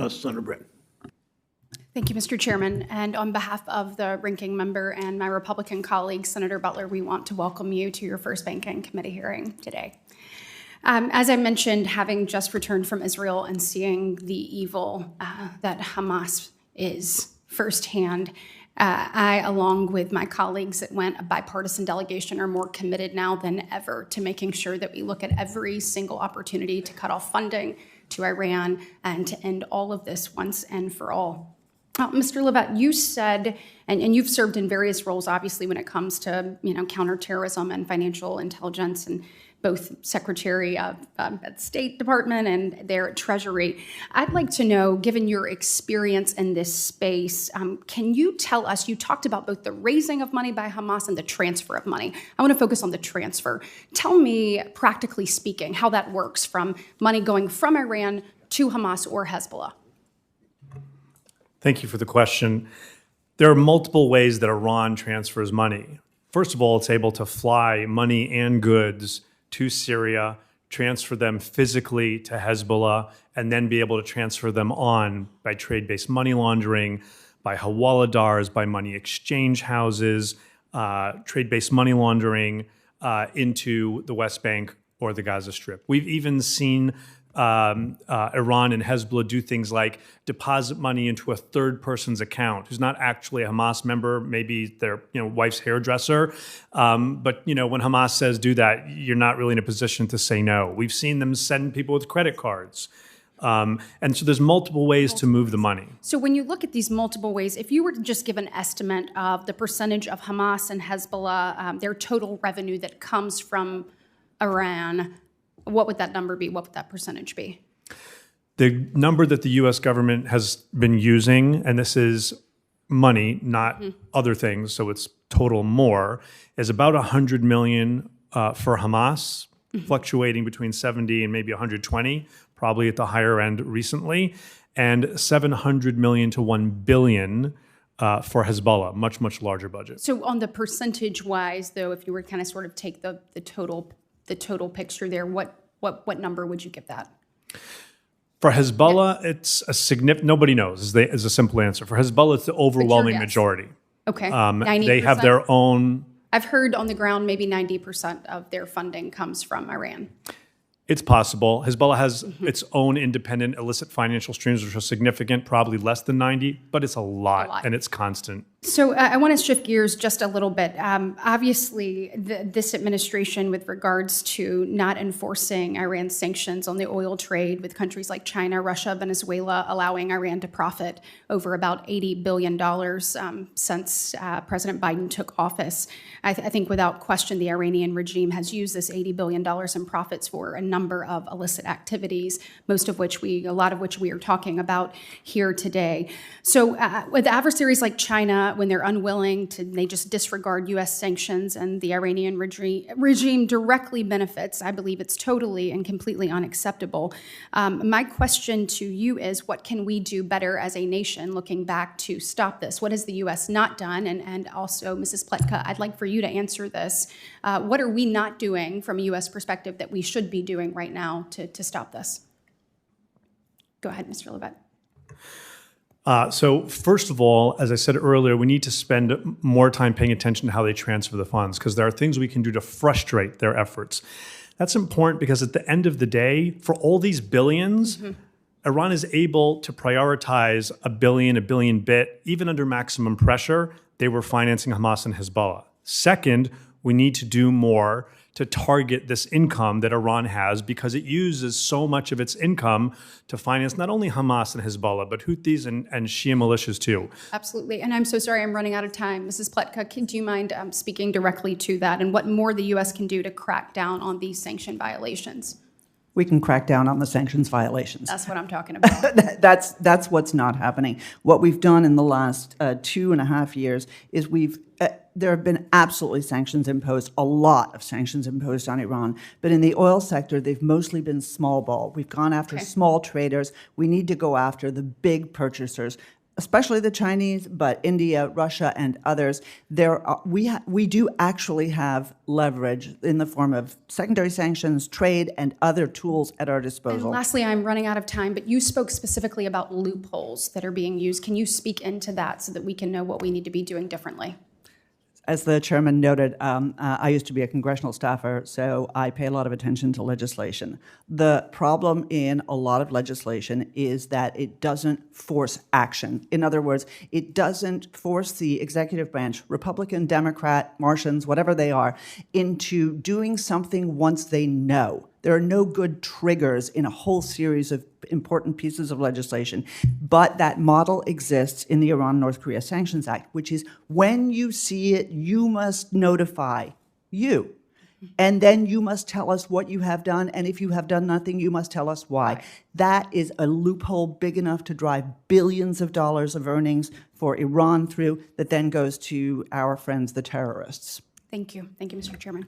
Senator Britt. Thank you, Mr. Chairman. And on behalf of the ranking member and my Republican colleague, Senator Butler, we want to welcome you to your first Banking Committee hearing today. As I mentioned, having just returned from Israel and seeing the evil that Hamas is firsthand, I, along with my colleagues that went a bipartisan delegation, are more committed now than ever to making sure that we look at every single opportunity to cut off funding to Iran and to end all of this once and for all. Mr. Levitt, you said, and you've served in various roles, obviously, when it comes to counterterrorism and financial intelligence, and both Secretary of State Department and there at Treasury. I'd like to know, given your experience in this space, can you tell us, you talked about both the raising of money by Hamas and the transfer of money. I want to focus on the transfer. Tell me, practically speaking, how that works from money going from Iran to Hamas or Hezbollah. Thank you for the question. There are multiple ways that Iran transfers money. First of all, it's able to fly money and goods to Syria, transfer them physically to Hezbollah, and then be able to transfer them on by trade-based money laundering, by hawaladars, by money exchange houses, trade-based money laundering into the West Bank or the Gaza Strip. We've even seen Iran and Hezbollah do things like deposit money into a third person's account who's not actually a Hamas member, maybe their wife's hairdresser. But when Hamas says do that, you're not really in a position to say no. We've seen them send people with credit cards. And so there's multiple ways to move the money. So when you look at these multiple ways, if you were to just give an estimate of the percentage of Hamas and Hezbollah, their total revenue that comes from Iran, what would that number be? What would that percentage be? The number that the U.S. government has been using, and this is money, not other things, so it's total more, is about $100 million for Hamas, fluctuating between 70 and maybe 120, probably at the higher end recently, and $700 million to $1 billion for Hezbollah, much, much larger budget. So on the percentage-wise, though, if you were to kind of sort of take the total picture there, what number would you give that? For Hezbollah, it's a significant. Nobody knows. Is a simple answer. For Hezbollah, it's the overwhelming majority. Okay, 90%? They have their own. I've heard on the ground maybe 90% of their funding comes from Iran. It's possible. Hezbollah has its own independent illicit financial streams, which are significant, probably less than 90, but it's a lot. And it's constant. So I want to shift gears just a little bit. Obviously, this administration, with regards to not enforcing Iran's sanctions on the oil trade with countries like China, Russia, Venezuela, allowing Iran to profit over about $80 billion since President Biden took office. I think without question, the Iranian regime has used this $80 billion in profits for a number of illicit activities, a lot of which we are talking about here today. So with adversaries like China, when they're unwilling to, they just disregard U.S. sanctions and the Iranian regime directly benefits, I believe it's totally and completely unacceptable. My question to you is, what can we do better as a nation looking back to stop this? What has the U.S. not done? And also, Mrs. Pletka, I'd like for you to answer this. What are we not doing from a U.S. perspective that we should be doing right now to stop this? Go ahead, Mr. Levitt. So first of all, as I said earlier, we need to spend more time paying attention to how they transfer the funds, because there are things we can do to frustrate their efforts. That's important because at the end of the day, for all these billions, Iran is able to prioritize a billion bit. Even under maximum pressure, they were financing Hamas and Hezbollah. Second, we need to do more to target this income that Iran has, because it uses so much of its income to finance not only Hamas and Hezbollah, but Houthis and Shia militias too. Absolutely. And I'm so sorry, I'm running out of time. Mrs. Pletka, do you mind speaking directly to that and what more the U.S. can do to crack down on these sanction violations? We can crack down on the sanctions violations. That's what I'm talking about. That's what's not happening. What we've done in the last 2.5 years is there have been absolutely sanctions imposed, a lot of sanctions imposed on Iran. But in the oil sector, they've mostly been small ball. We've gone after small traders. We need to go after the big purchasers. especially the Chinese, but India, Russia, and others, we do actually have leverage in the form of secondary sanctions, trade, and other tools at our disposal. And lastly, I'm running out of time, but you spoke specifically about loopholes that are being used. Can you speak into that so that we can know what we need to be doing differently? As the chairman noted, I used to be a congressional staffer, so I pay a lot of attention to legislation. The problem in a lot of legislation is that it doesn't force action. In other words, it doesn't force the executive branch, Republican, Democrat, Martians, whatever they are, into doing something once they know. There are no good triggers in a whole series of important pieces of legislation. But that model exists in the Iran-North Korea Sanctions Act, which is when you see it, you must notify you. And then you must tell us what you have done. And if you have done nothing, you must tell us why. That is a loophole big enough to drive billions of dollars of earnings for Iran through that then goes to our friends, the terrorists. Thank you. Thank you, Mr. Chairman.